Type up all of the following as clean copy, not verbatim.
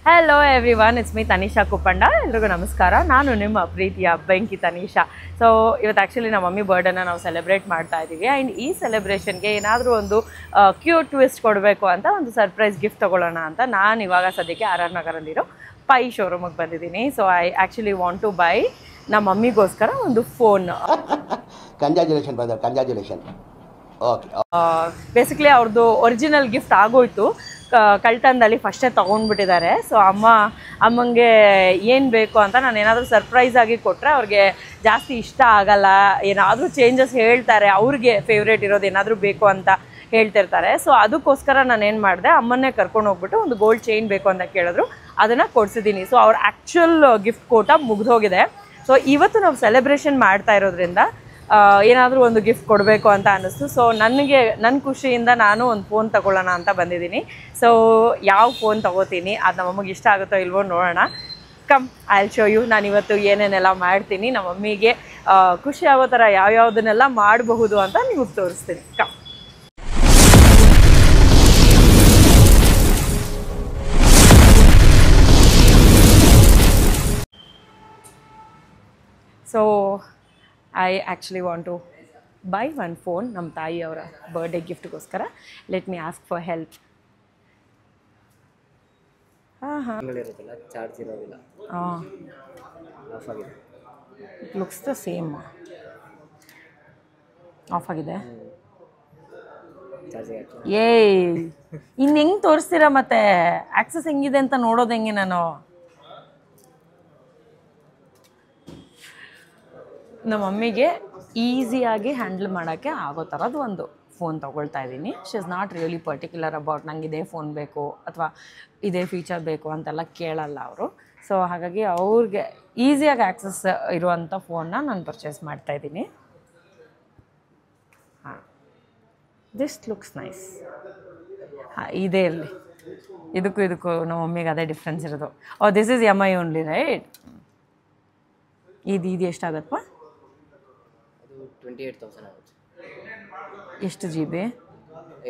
Hello everyone, it's me Tanisha Kupanda. Everyone namaskara. Nanu nimma ಪ್ರೀತಿಯ ಬೆಂಕಿ Tanisha. So ಇವತ್ತು actually ನಮ್ಮ ಮಮ್ಮಿ ಬರ್ತ್ಡೇನ ನಾವು ಸೆಲೆಬ್ರೇಟ್ ಮಾಡ್ತಾ ಇದೀವಿ ಅಂಡ್ ಈ ಸೆಲೆಬ್ರೇಷನ್ ಗೆ ಏನಾದರೂ ಒಂದು ಕ್ಯೂಟ್ ಟ್ವಿಸ್ಟ್ ಕೊಡಬೇಕು ಅಂತ ಒಂದು ಸರ್ಪ್ರೈಸ್ ಗಿಫ್ಟ್ ತಗೊಳ್ಳೋಣ ಅಂತ ನಾನು ಇವಾಗ ಸದ್ಯಕ್ಕೆ ಆರ್.ಆರ್. ನಗರಲ್ಲಿರೋ ಪೈ ಶೋರೂಮ್ ಗೆ ಬಂದಿದ್ದೀನಿ. So I actually want to buy ನಮ್ಮ ಮಮ್ಮಿಗೋಸ್ಕರ ಒಂದು phone. Congratulation brother, congratulation. Okay, basically ಅವ್ರದ್ದು ಒರಿಜಿನಲ್ ಗಿಫ್ಟ್ ಆಗೋಯ್ತು, ಕಳ್ತನದಲ್ಲಿ ಫಸ್ಟೇ ತೊಗೊಂಡ್ಬಿಟ್ಟಿದ್ದಾರೆ. ಸೊ ಅಮ್ಮಂಗೆ ಏನು ಬೇಕು ಅಂತ ನಾನು ಏನಾದರೂ ಸರ್ಪ್ರೈಸ್ ಆಗಿ ಕೊಟ್ಟರೆ ಅವ್ರಿಗೆ ಜಾಸ್ತಿ ಇಷ್ಟ ಆಗಲ್ಲ, ಏನಾದರೂ ಚೇಂಜಸ್ ಹೇಳ್ತಾರೆ, ಅವ್ರಿಗೆ ಫೇವ್ರೇಟ್ ಇರೋದು ಏನಾದರೂ ಬೇಕು ಅಂತ ಹೇಳ್ತಿರ್ತಾರೆ. ಸೊ ಅದಕ್ಕೋಸ್ಕರ ನಾನು ಏನು ಮಾಡಿದೆ, ಅಮ್ಮನ್ನೇ ಕರ್ಕೊಂಡು ಹೋಗ್ಬಿಟ್ಟು ಒಂದು ಗೋಲ್ಡ್ ಚೈನ್ ಬೇಕು ಅಂತ ಕೇಳಿದ್ರು, ಅದನ್ನು ಕೊಡಿಸಿದ್ದೀನಿ. ಸೊ ಅವ್ರ ಆ್ಯಕ್ಚುಲ್ ಗಿಫ್ಟ್ ಕೋಟ ಮುಗಿದೋಗಿದೆ. ಸೊ ಇವತ್ತು ನಾವು ಸೆಲೆಬ್ರೇಷನ್ ಮಾಡ್ತಾ ಇರೋದ್ರಿಂದ ಏನಾದರೂ ಒಂದು ಗಿಫ್ಟ್ ಕೊಡಬೇಕು ಅಂತ ಅನ್ನಿಸ್ತು. ಸೊ ನನ್ನ ಖುಷಿಯಿಂದ ನಾನು ಒಂದು ಫೋನ್ ತಗೊಳ್ಳೋಣ ಅಂತ ಬಂದಿದ್ದೀನಿ. ಸೊ ಯಾವ ಫೋನ್ ತೊಗೋತೀನಿ, ಅದು ನಮ್ಮ ಮಮ್ಮಿಗೆ ಇಷ್ಟ ಆಗುತ್ತೋ ಇಲ್ವೋ ನೋಡೋಣ. Come, I will show you ನಾನು ಇವತ್ತು ಏನೇನೆಲ್ಲ ಮಾಡ್ತೀನಿ, ನಮ್ಮ ಮಮ್ಮಿಗೆ ಖುಷಿ ಆಗೋ ಥರ ಯಾವ್ಯಾವುದನ್ನೆಲ್ಲ ಮಾಡಬಹುದು ಅಂತ ನಿಮಗೆ ತೋರಿಸ್ತೀನಿ. Come. So I actually want to buy one phone ನಮ್ಮ ತಾಯಿಯವರ ಬರ್ಡೇ ಗಿಫ್ಟ್ಗೋಸ್ಕರ. Let me ask for help. Charge ಇರೋದಿಲ್ಲ, ಆಫ್ ಆಗಿದೆ. It looks the same. Off ಆಗಿದೆ. ಏಯ್, ಇನ್ನು ಹೆಂಗೆ ತೋರಿಸ್ತೀರಾ ಮತ್ತೆ? ಆಕ್ಸೆಸ್ ಹೆಂಗಿದೆ ಅಂತ ನೋಡೋದು ಹೆಂಗೆ ನಾನು? ನಮ್ಮ ಮಮ್ಮಿಗೆ ಈಸಿಯಾಗಿ ಹ್ಯಾಂಡಲ್ ಮಾಡೋಕ್ಕೆ ಆಗೋ ಥರದ್ದು ಒಂದು ಫೋನ್ ತೊಗೊಳ್ತಾ ಇದ್ದೀನಿ. She is not really particular about ನಂಗೆ ಇದೇ ಫೋನ್ ಬೇಕು ಅಥವಾ ಇದೇ ಫೀಚರ್ ಬೇಕು ಅಂತೆಲ್ಲ ಕೇಳಲ್ಲ ಅವರು. ಸೊ ಹಾಗಾಗಿ ಅವ್ರಿಗೆ ಈಸಿಯಾಗಿ ಆ್ಯಕ್ಸಸ್ ಇರುವಂಥ ಫೋನ್ನ ನಾನು ಪರ್ಚೇಸ್ ಮಾಡ್ತಾಯಿದ್ದೀನಿ. ಹಾಂ, ದಿಸ್ ಲುಕ್ಸ್ ನೈಸ್. ಹಾಂ, ಇದೇ ಇರಲಿ. ಇದಕ್ಕೂ ನಮ್ಮ ಮಮ್ಮಿಗೆ ಅದೇ ಡಿಫ್ರೆನ್ಸ್ ಇರೋದು. Oh, this is MI only, right? ಇದು ಎಷ್ಟಾಗತ್ತಪ್ಪ? 28,000 ಆಗುತ್ತೆ. ಎಷ್ಟು GB?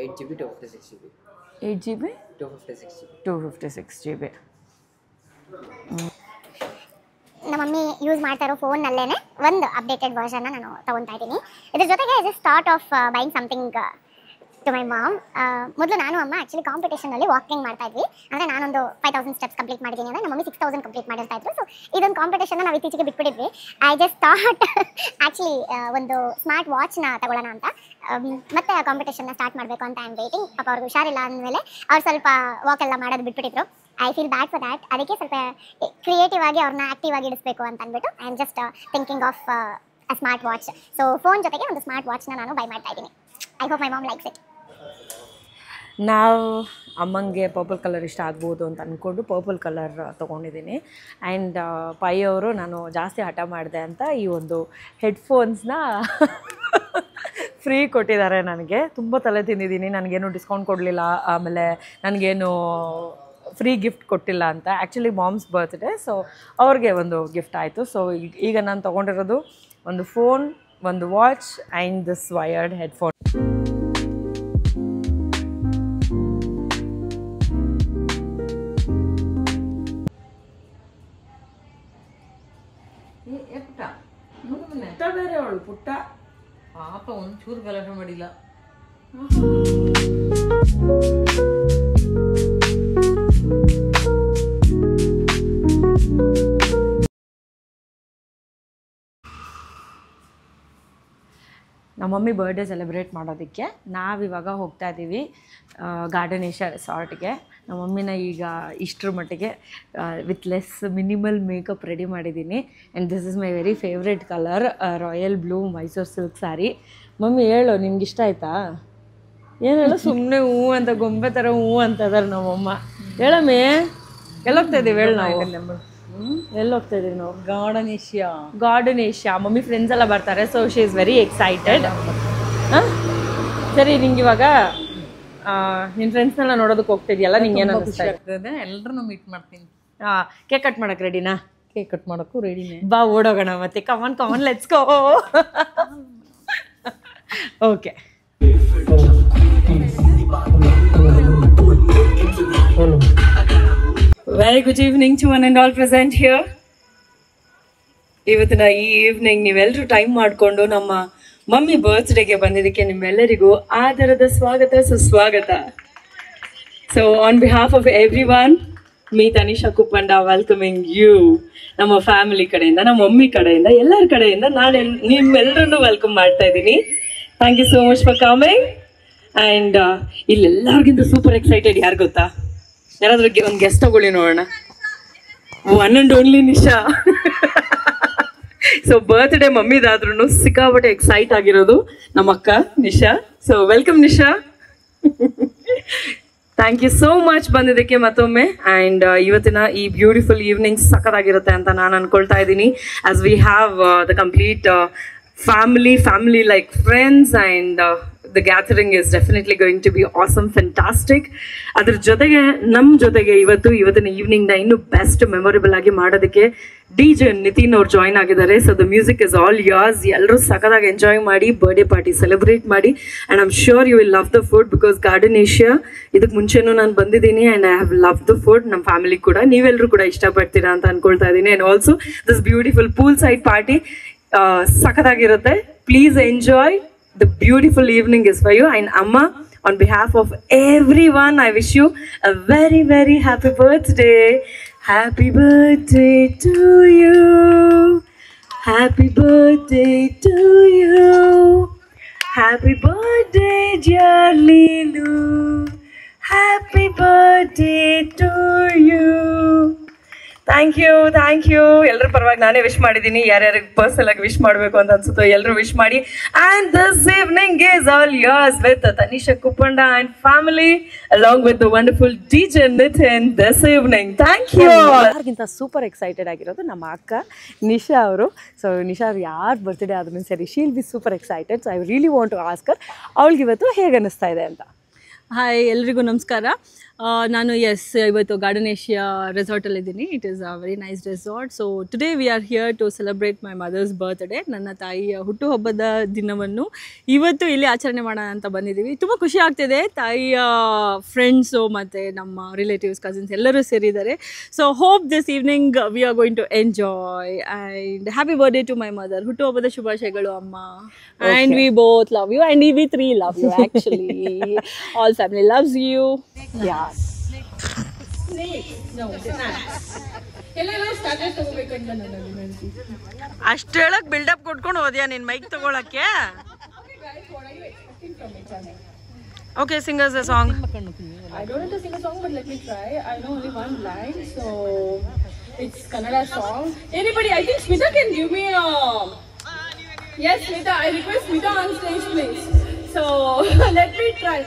8GB 256GB. 8GB 256GB. ನಮ್ಮ ಮಮ್ಮಿ ಯೂಸ್ ಮಾಡ್ತಾ ಇರೋ ಫೋನ್ನಲ್ಲೇ ಒಂದು ಅಪ್ಡೇಟೆಡ್ ವರ್ಷನ್ನ ನಾನು ತೊಗೊತಾ ಇದ್ದೀನಿ. ಇದ್ರ ಜೊತೆಗೆ is start of buying something to my mom. ಮೊದಲು ನಾನು ಅಮ್ಮ ಆ್ಯಕ್ಚುಲಿ ಕಾಂಪಿಟೇಷನಲ್ಲಿ ವಾಕಿಂಗ್ ಮಾಡ್ತಾ ಇದ್ವಿ. ಅಂದರೆ ನಾನೊಂದು 5,000 ಸ್ಟೆಪ್ಸ್ ಕಂಪ್ಲೀಟ್ ಮಾಡಿದ್ದೀನಿ ಅಂದರೆ ನಮ್ಮ ಮಮ್ಮಿ 6,000 ಕಂಪ್ಲೀಟ್ ಮಾಡಿರ್ತಾ ಇದ್ರು. ಸೊ ಇದೊಂದು ಕಾಂಪಿಟೇಷನ್ನ ನಾವು ಇತ್ತೀಚೆಗೆ ಬಿಟ್ಬಿಟ್ಟಿದ್ವಿ. ಐ ಜಸ್ಟ್ ಥಾಟ್ ಆ್ಯಕ್ಚುಲಿ ಒಂದು ಸ್ಮಾರ್ಟ್ ವಾಚ್ನ ತಗೊಳ್ಳೋಣ ಅಂತ. ಮತ್ತೆ ಆ ಕಾಂಪಿಟೇಷನ್ನ ಸ್ಟಾರ್ಟ್ ಮಾಡಬೇಕು ಅಂತ ಐ ಆಮ್ ವೇಟಿಂಗ್. ಪಾಪ ಅವ್ರಿಗೆ ಹುಷಾರಿಲ್ಲ ಅಂದಮೇಲೆ ಅವ್ರು ಸ್ವಲ್ಪ ವಾಕೆಲ್ಲ ಮಾಡೋದು ಬಿಟ್ಬಿಟ್ಟಿದ್ರು. I feel bad for that. ಅದಕ್ಕೆ ಸ್ವಲ್ಪ ಕ್ರಿಯೇಟಿವ್ ಆಗಿ ಅವ್ರನ್ನ ಆ್ಯಕ್ಟಿವ್ ಆಗಿ ಇಡಿಸ್ಬೇಕು ಅಂತ ಅಂದ್ಬಿಟ್ಟು I am just thinking of a smart watch. So phone ಜೊತೆಗೆ ಒಂದು ಸ್ಮಾರ್ಟ್ ವಾಚ್ನ ನಾನು ಬೈ ಮಾಡ್ತಾ ಇದ್ದೀನಿ. I hope my mom likes it. ನಾವು ಅಮ್ಮಂಗೆ ಪರ್ಪಲ್ ಕಲರ್ ಇಷ್ಟ ಆಗ್ಬೋದು ಅಂತ ಅಂದ್ಕೊಂಡು ಪರ್ಪಲ್ ಕಲರ್ ತೊಗೊಂಡಿದ್ದೀನಿ. ಆ್ಯಂಡ್ ಪೈ ಅವರು ನಾನು ಜಾಸ್ತಿ ಹಠ ಮಾಡಿದೆ ಅಂತ ಈ ಒಂದು ಹೆಡ್ಫೋನ್ಸ್ನ ಫ್ರೀ ಕೊಟ್ಟಿದ್ದಾರೆ ನನಗೆ. ತುಂಬ ತಲೆ ತಿಂದಿದ್ದೀನಿ, ನನಗೇನು ಡಿಸ್ಕೌಂಟ್ ಕೊಡಲಿಲ್ಲ, ಆಮೇಲೆ ನನಗೇನು ಫ್ರೀ ಗಿಫ್ಟ್ ಕೊಟ್ಟಿಲ್ಲ ಅಂತ. ಆ್ಯಕ್ಚುಲಿ ಮಾಮ್ಸ್ ಬರ್ತ್ಡೇ, ಸೊ ಅವ್ರಿಗೆ ಒಂದು ಗಿಫ್ಟ್ ಆಯಿತು. ಸೊ ಈಗ ನಾನು ತೊಗೊಂಡಿರೋದು ಒಂದು ಫೋನ್, ಒಂದು watch and this wired headphone. ಪುಟ್ಟ ಬೇರೆ ಅವಳು, ಪುಟ್ಟ ಪಾಪ ಒಂಚೂರು ಗಲಾಟೆ ಮಾಡಿಲ್ಲ. ನಮ್ಮ ಮಮ್ಮಿ ಬರ್ಡೇ ಸೆಲೆಬ್ರೇಟ್ ಮಾಡೋದಕ್ಕೆ ನಾವಿವಾಗ ಹೋಗ್ತಾ ಇದ್ದೀವಿ ಗಾರ್ಡನ್ ಏಷ್ಯಾ ರೆಸಾರ್ಟ್ಗೆ. ನಮ್ಮ ಮಮ್ಮಿನ ಈಗ ಇಷ್ಟರ ಮಟ್ಟಿಗೆ with less minimal makeup ready ಮಾಡಿದ್ದೀನಿ. And this is my very favourite colour, royal blue Mysuru silk sari. Mummy ಹೇಳು, ನಿಮ್ಗೆ ಇಷ್ಟ ಆಯ್ತಾ? ಏನು ಹೇಳೋ, ಸುಮ್ಮನೆ ಹೂ ಅಂತ ಗೊಂಬೆ ಥರ ಹೂ ಅಂತ ಇದಾರೆ ನಮ್ಮಮ್ಮ. ಹೇಳಮ್ಮಿ, ಎಲ್ಲೋಗ್ತಾ ಇದ್ದೀವಿ ಹೇಳು ನಾವು? ಎಲ್ಲಿ ಹೋಗ್ತಾ ಇದೀವಿ ನಾವು? Garden Asia. ಮಮ್ಮಿ ಫ್ರೆಂಡ್ಸ್ ಎಲ್ಲ ಬರ್ತಾರೆ. So she is very excited. ಹಾಂ, ಸರಿ, ನಿಂಗೆ ಇವಾಗ ನಿನ್ನ ಫ್ರೆಂಡ್ಸ್ನೆಲ್ಲ ನೋಡೋದಕ್ಕೆ ಹೋಗ್ತಿದ್ಯಲ್ಲ, ನಿಂಗೆ ಏನು ಅನಿಸ್ತಾ ಇದೆ? ಎಲ್ಲರೂ ಮೀಟ್ ಮಾಡ್ತೀನಿ. ಹಾಂ, ಕೇಕ್ ಕಟ್ ಮಾಡಕ್ಕೆ ರೆಡಿನಾ? ಕೇಕ್ ಕಟ್ ಮಾಡೋಕ್ಕೂ ರೆಡಿನೇ. ಬಾ, ಓಡೋಗೋಣ ಮತ್ತೆ. Come on let's go. Okay. Very good evening to one and all present here. ಇವತ್ತಿನ ಈ ಈವ್ನಿಂಗ್ ನೀವೆಲ್ಲರೂ ಟೈಮ್ ಮಾಡಿಕೊಂಡು ನಮ್ಮ ಮಮ್ಮಿ ಬರ್ತ್ಡೇಗೆ ಬಂದಿದ್ದಕ್ಕೆ ನಿಮ್ಮೆಲ್ಲರಿಗೂ ಆದರದ ಸ್ವಾಗತ ಸುಸ್ವಾಗತ. So on behalf of everyone, me Tanisha Kuppanda welcoming you. ನಮ್ಮ ಫ್ಯಾಮಿಲಿ ಕಡೆಯಿಂದ, ನಮ್ಮ ಮಮ್ಮಿ ಕಡೆಯಿಂದ, ಎಲ್ಲರ ಕಡೆಯಿಂದ ನಾನು ನಿಮ್ಮೆಲ್ಲರನ್ನು ವೆಲ್ಕಮ್ ಮಾಡ್ತಾ ಇದ್ದೀನಿ. Thank you so much for coming. And ಇಲ್ಲೆಲ್ಲರಿಗಿಂತ ಸೂಪರ್ ಎಕ್ಸೈಟೆಡ್ ಯಾರು ಗೊತ್ತಾ? ಯಾರಾದ್ರೂ ಒಂದು ಗೆಸ್ಟ್ ತಗೊಳ್ಳಿ ನೋಡೋಣ. One and only Nisha. So birthday ಮಮ್ಮಿದಾದ್ರೂ ಸಿಕ್ಕಾಪಟ್ಟೆ ಎಕ್ಸೈಟ್ ಆಗಿರೋದು ನಮ್ಮ ಅಕ್ಕ Nisha. So welcome Nisha. Thank you so much ಬಂದಿದ್ದಕ್ಕೆ ಮತ್ತೊಮ್ಮೆ. ಆ್ಯಂಡ್ ಇವತ್ತಿನ ಈ ಬ್ಯೂಟಿಫುಲ್ ಈವ್ನಿಂಗ್ ಸಖತ್ತಾಗಿರುತ್ತೆ ಅಂತ ನಾನು ಅನ್ಕೊಳ್ತಾ ಇದ್ದೀನಿ. As we have the complete family like friends, and the gathering is definitely going to be awesome, fantastic. ಅದ್ರ ಜೊತೆಗೆ ನಮ್ಮ ಜೊತೆಗೆ ಇವತ್ತಿನ ಈವ್ನಿಂಗ್ ನ ಇನ್ನೂ ಬೆಸ್ಟ್ ಮೆಮೊರೇಬಲ್ ಆಗಿ ಮಾಡೋದಕ್ಕೆ DJ ನಿತಿನ್ ಅವ್ರು ಜಾಯ್ನ್ ಆಗಿದ್ದಾರೆ. So the music is all yours. ಎಲ್ಲರೂ ಸಖತ್ತಾಗಿ ಎಂಜಾಯ್ ಮಾಡಿ, ಬರ್ಡೇ ಪಾರ್ಟಿ ಸೆಲೆಬ್ರೇಟ್ ಮಾಡಿ. And I am sure you will love the food, because garden Asia ಇದಕ್ಕೆ ಮುಂಚೆನೂ ನಾನು ಬಂದಿದ್ದೀನಿ and I have love the food. ನಮ್ಮ ಫ್ಯಾಮಿಲಿ ಕೂಡ ನೀವೆಲ್ಲರೂ ಕೂಡ ಇಷ್ಟಪಡ್ತೀರಾ ಅಂತ ಅನ್ಕೊಳ್ತಾ ಇದ್ದೀನಿ. And also this beautiful pool side party ಸಖತ್ತಾಗಿರುತ್ತೆ. Please enjoy. The beautiful evening is for you. And Amma, on behalf of everyone, I wish you a very, very happy birthday. Happy birthday to you. Happy birthday to you. Happy birthday, dear Leelu. Happy birthday to you. Thank you. ಎಲ್ಲರ ಪರವಾಗಿ ನಾನೇ wish ಮಾಡಿದ್ದೀನಿ. ಯಾರ್ಯಾರಿಗೆ personal ಆಗಿ wish ಮಾಡಬೇಕು ಅಂತ ಅನ್ಸುತ್ತೋ ಎಲ್ಲರೂ wish ಮಾಡಿ. And this evening is all yours with Tanisha Kuppanda and family along with the wonderful DJ Nitin this evening. Thank you. ಎಲ್ಲರಿಗಿಂತ ಸೂಪರ್ ಎಕ್ಸೈಟೆಡ್ ಆಗಿರೋದು ನಮ್ಮ ಅಕ್ಕ ನಿಶಾ ಅವರು. ಸೊ ನಿಶಾ ಅವ್ರು ಯಾರು ಬರ್ತ್ಡೇ ಆದ್ರೂ ಸರಿ, she'll be super excited. So I really want to ask her ಅವಳಿಗೆ ಇವತ್ತು ಹೇಗೆ ಅನ್ನಿಸ್ತಾ ಇದೆ ಅಂತ. ಹಾಯ್, ಎಲ್ರಿಗೂ ನಮಸ್ಕಾರ. ನಾನು ಇವತ್ತು ಗಾರ್ಡನ್ ಏಷ್ಯಾ ರೆಸಾರ್ಟಲ್ಲಿದ್ದೀನಿ. It is a very nice resort. So today we are here to celebrate my mother's birthday. ನನ್ನ ತಾಯಿಯ ಹುಟ್ಟುಹಬ್ಬದ ದಿನವನ್ನು ಇವತ್ತು ಇಲ್ಲಿ ಆಚರಣೆ ಮಾಡೋಣ ಅಂತ ಬಂದಿದ್ದೀವಿ. ತುಂಬ ಖುಷಿ ಆಗ್ತಿದೆ. ತಾಯಿಯ ಫ್ರೆಂಡ್ಸು ಮತ್ತು ನಮ್ಮ ರಿಲೇಟಿವ್ಸ್, ಕಸಿನ್ಸ್ ಎಲ್ಲರೂ ಸೇರಿದ್ದಾರೆ. So hope this evening we are going to enjoy. And happy birthday to my mother. ಹುಟ್ಟುಹಬ್ಬದ ಶುಭಾಶಯಗಳು ಅಮ್ಮ. And we both love you and we three love you. Actually all family loves you. Yeah. ಅಷ್ಟೇಳಕ್ buildup ಕೊಟ್ಕೊಂಡು ಹೋದ್ಯಾ ನಿನ್ mic ತಗೊಳಕ್ಕೆ? Okay, sing us a song. I don't know to sing a song, but let me try. I know only one line, so it's Kannada song. Anybody? I think Smita can give me a. Yes, Smita. I request Smita on stage, please. So let me try.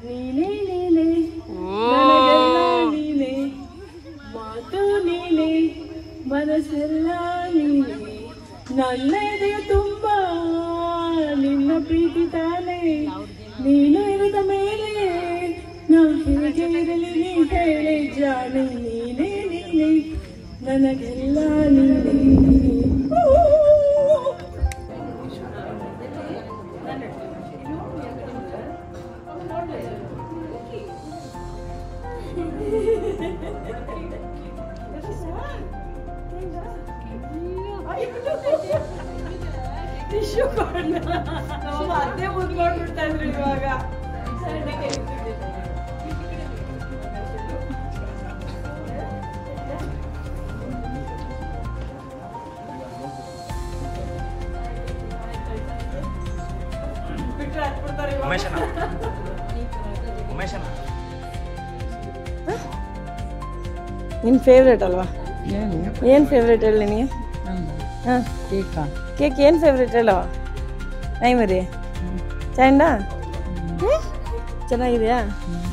ನೀನೇ ನೀನೇ ನನಗೆಲ್ಲ ನೀನೇ, ಮಾತು ನೀನೇ, ಮನಸ್ಸೆಲ್ಲ ನೀನೇ, ನನ್ನ ಎದೆಯ ತುಂಬ ನಿನ್ನ ಪ್ರೀತಿ ತಾನೇ, ನೀನು ಇರದ ಮೇಲೆ ನಾ ಹೇಗೆ ಇರಲಿ ನೀ ಹೇಳಿ ಜಾಣೆ, ನೀನೇ ನೀನೇ ನನಗೆಲ್ಲ ನೀನೇ. ಅದೇ ಮುಂದ್ಕೊಂಡ್ಬಿಡ್ತಾ ಇದ್ರು ಇವಾಗ. ಬಿಟ್ರೆ ಹತ್ಬಿಡ್ತಾರೆ ನಿನ್ ಫೇವ್ರೇಟ್ ಅಲ್ವಾ? ಏನ್ ಫೇವ್ರೇಟ್ ಹೇಳಿ ನಿನಗೆ? ಹಾಂ, ಕೇಕ್ ಏನು ಫೇವ್ರೇಟ್ ಹೇಳೋ? ನೈ ಮರಿ ಚಂಡ ಚೆನ್ನಾಗಿದೆಯಾ?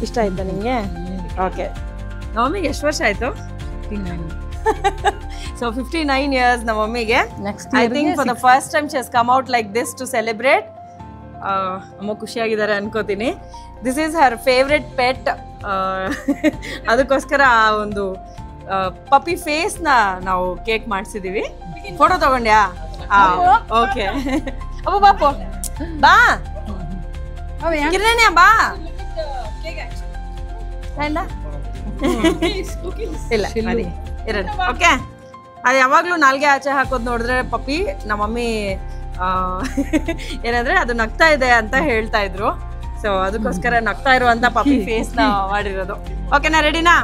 ಇಷ್ಟ ಆಯ್ತಾ ನಿಮಗೆ? ಓಕೆ. ಮಮ್ಮಿಗೆ ಎಷ್ಟು ವರ್ಷ ಆಯಿತು? 59. So 59 years ನಮ್ಮ ಮಮ್ಮಿಗೆ. I think for the first time she has come out like this to celebrate. ಅಮ್ಮ ಖುಷಿಯಾಗಿದ್ದಾರೆ ಅನ್ಕೋತೀನಿ. This is her favourite pet. ಅದಕ್ಕೋಸ್ಕರ ಆ ಒಂದು ಪಪ್ಪಿ ಫೇಸ್ನ ನಾವು ಕೇಕ್ ಮಾಡಿಸಿದ್ದೀವಿ. ಫೋಟೋ ತಗೊಂಡ್ಯಾ? ಓಕೆ. ಅಪ್ಪ ಬಾಪು ಬಾ, ಕಿರಣ್ಯ ಬಾ. ಇಲ್ಲ ಮರಿ ಇರೋಣ ಓಕೆ. ಅದು ಯಾವಾಗಲೂ ನಾಲ್ಗೆ ಆಚೆ ಹಾಕೋದು ನೋಡಿದ್ರೆ ಪಪ್ಪಿ ನಮ್ಮ ಮಮ್ಮಿ ಏನಂದ್ರೆ ಅದು ನಗ್ತಾ ಇದೆ ಅಂತ ಹೇಳ್ತಾ ಇದ್ರು. ಸೊ ಅದಕ್ಕೋಸ್ಕರ ನಗ್ತಾ ಇರುವಂತ ಪಪ್ಪಿ ಫೇಸ್ ನ ಮಾಡಿರೋದು. ಓಕೆನಾ, ರೆಡಿನಾ?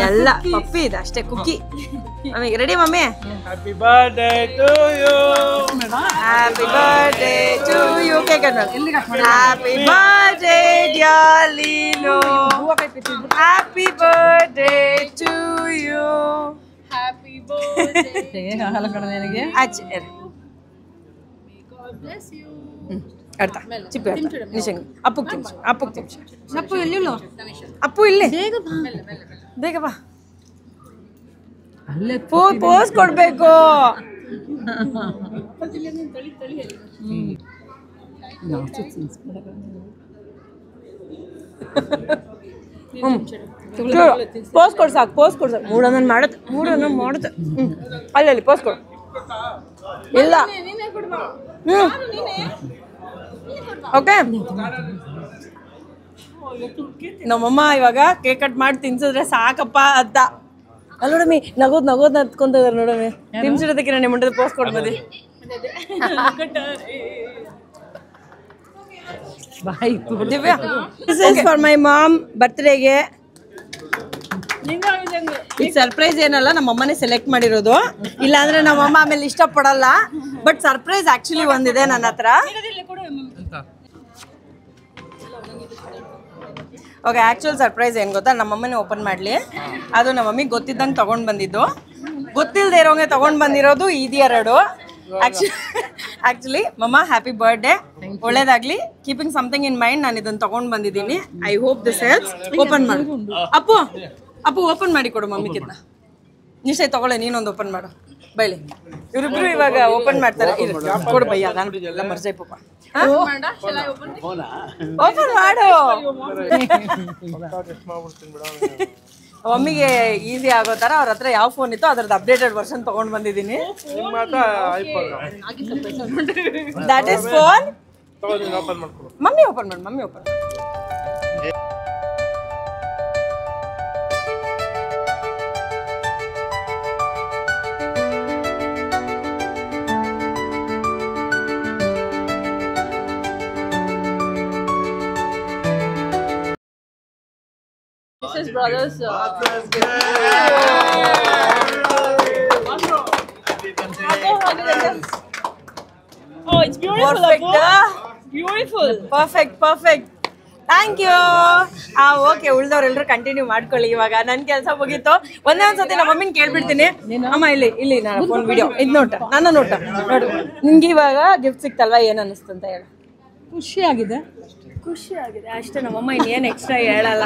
ಎಲ್ಲ ಪಪ್ಪಿ ಇದೆ ಅಷ್ಟೇ, cookie. Mummy ready mummy? Happy birthday to you, happy birthday to you. Cake happy birthday dear Leenu, happy birthday to you, Happy birthday. ನನಗೆ ಆಚೆ ಅರ್ಥ ಚಿಪ್ಪಿ ನಿಶಂಗ್ ಅಪ್ಪು ತಿನ್ಸು, ಅಪ್ಪು ತಿನ್ಸು. ಅಪ್ಪು ಎಲ್ಲಿಲ್ಲ, ಅಪ್ಪು ಇಲ್ಲಿ ಬೇಗ ಬಾ. ಅಲ್ಲೇ ಪೋಸ್ ಕೊಡ್ಬೇಕು. ಪೋಸ್ ಕೊಡ್ ಸಾಕು, ಪೋಸ್ ಕೊಡ್ ಸಾಕು. ಮೂಡನ್ನ ಮಾಡುತ್ತೆ ಅಲ್ಲಿ ಪೋಸ್ ಕೊಡು. ಇಲ್ಲ ಓಕೆ. ನಮ್ಮಮ್ಮ ಇವಾಗ ಕೇಕ್ ಕಟ್ ಮಾಡಿ ತಿನ್ಸಿದ್ರೆ ಸಾಕಪ್ಪ ಅಂತ. ಅಲ್ಲಿ ನೋಡಮ್ಮಿ ನಗೋದ್ ಹತ್ಕೊಂತ ಇದಾರೆ ನೋಡಮ್ಮಿ. ತಿನ್ಸಿರೋದಕ್ಕೆ ನಾನು ಮುಂಡದ ಪೋಸ್ ಕೊಡ್ಬೋದು. Divya, this is for my mom ಬರ್ತ್ಡೇಗೆ. ಈ ಸರ್ಪ್ರೈಸ್ ಏನಲ್ಲ, ನಮ್ಮಮ್ಮನೇ ಸೆಲೆಕ್ಟ್ ಮಾಡಿರೋದು. ಇಲ್ಲಾಂದ್ರೆ ನಮ್ಮಮ್ಮ ಆಮೇಲೆ ಇಷ್ಟಪಡಲ್ಲ. ಬಟ್ ಸರ್ಪ್ರೈಸ್ ಆಕ್ಚುಲಿ ಒಂದಿದೆ ನನ್ನ ಹತ್ರ. ಓಕೆ, ಆ್ಯಕ್ಚುಯಲ್ ಸರ್ಪ್ರೈಸ್ ಏನು ಗೊತ್ತಾ, ನಮ್ಮಮ್ಮನೇ ಓಪನ್ ಮಾಡಲಿ. ಅದು ನಮ್ಮಮ್ಮಿಗೆ ಗೊತ್ತಿದ್ದಂಗೆ ತೊಗೊಂಡು ಬಂದಿದ್ದು, ಗೊತ್ತಿಲ್ಲದೆ ಇರೋಂಗೆ ತೊಗೊಂಡು ಬಂದಿರೋದು ಇದೆರಡು. ಆ್ಯಕ್ಚುಲಿ ಮಮ್ಮ ಹ್ಯಾಪಿ ಬರ್ಡೇ, ಒಳ್ಳೇದಾಗಲಿ. ಕೀಪಿಂಗ್ ಸಮಥಿಂಗ್ ಇನ್ ಮೈಂಡ್ ನಾನು ಇದನ್ನು ತೊಗೊಂಡು ಬಂದಿದ್ದೀನಿ. I hope this helps. Open ಮಾಡು ಅಪ್ಪು, ಓಪನ್ ಮಾಡಿ ಕೊಡು ಮಮ್ಮಿಗಿಂತ. ನಿಶ್ಚಯ ತಗೊಳ್ಳೆ, ನೀನೊಂದು ಓಪನ್ ಮಾಡು ಬೈಲಿ. ಇವರಿಬ್ರು ಇವಾಗ ಓಪನ್ ಮಾಡ್ತಾರೆ. ಕೊಡು ಬಯ್ಯ, ನಾನು ಎಲ್ಲ ಮರ್ಜೈ ಪಾಪ. ಓಪನ್ ಮಾಡು. ಮಮ್ಮಿಗೆ ಈಸಿ ಆಗೋ ಥರ ಅವ್ರ ಹತ್ರ ಯಾವ ಫೋನ್ ಇತ್ತು ಅದ್ರದ್ದು ಅಪ್ಡೇಟೆಡ್ ವರ್ಷನ್ ತೊಗೊಂಡು ಬಂದಿದ್ದೀನಿ. That is phone. Mummy open ಮಾಡಿ. This is brothers. Oh, it's beautiful. Beautiful. Perfect. Thank you. Okay, ಉಳ್ದವ್ರೆಲ್ಲರೂ ಕಂಟಿನ್ಯೂ ಮಾಡ್ಕೊಳ್ಳಿ. ಇವಾಗ ನನ್ನ ಕೆಲಸ ಮುಗೀತು. ಒಂದ್ಸತಿ ನಮ್ಮ ಮಮ್ಮಿನ ಕೇಳ್ಬಿಡ್ತೀನಿ. ಅಮ್ಮ ಇಲ್ಲಿ ನಾನು ಫೋನ್ ವಿಡಿಯೋ ಇದು ನೋಡು ನೋಡು. ನಿನ್ಗೆ ಇವಾಗ ಗಿಫ್ಟ್ ಸಿಕ್ತಲ್ವಾ, ಏನು ಅನ್ನಿಸ್ತು ಅಂತ ಹೇಳು. ಖುಷಿಯಾಗಿದೆ ಅಷ್ಟೇ. ನಮ್ಮಮ್ಮ ಇನ್ನೇನು ಎಕ್ಸ್ಟ್ರಾ ಹೇಳಲ್ಲ.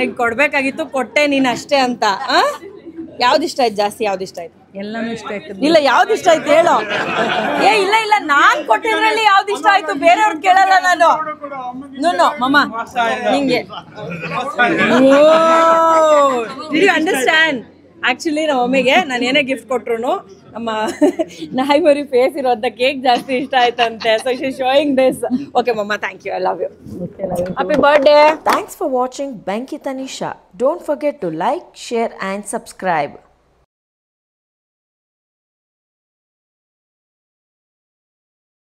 ಈಗ ಕೊಡ್ಬೇಕಾಗಿತ್ತು, ಕೊಟ್ಟೆ ನೀನು ಅಷ್ಟೇ ಅಂತ. ಯಾವ್ದು ಇಷ್ಟ ಆಯ್ತು ಜಾಸ್ತಿ? ಯಾವ್ದು ಇಷ್ಟ ಆಯ್ತು? ಎಲ್ಲಾನು ಇಷ್ಟ ಆಯ್ತು. ಇಲ್ಲ, ಯಾವ್ದು ಇಷ್ಟ ಆಯ್ತು ಹೇಳು. ಇಲ್ಲ ನಾನ್ ಕೊಟ್ಟಿದ್ರಲ್ಲಿ ಯಾವ್ದು ಇಷ್ಟ ಆಯ್ತು, ಬೇರೆಯವ್ರದ್ದು ಕೇಳಲ್ಲ ನಾನು. ನೋ ಮಮ್ಮ ನಿಂಗೆ. Did you understand? ಆಕ್ಚುಲಿ ನಮ್ಮ ಮಮ್ಮಿಗೆ ನಾನು ಏನೇ ಗಿಫ್ಟ್ ಕೊಟ್ರು ನಮ್ಮ ನಾಯಿ ಮರಿ ಫೇಸ್ ಇರೋಂಥ ಕೇಕ್ ಜಾಸ್ತಿ ಇಷ್ಟ ಆಯ್ತಂತೆ. So she showing this. Okay mumma, thank you. I love you. Happy birthday. Thanks for watching Banki Tanisha. Don't forget to like, share and subscribe.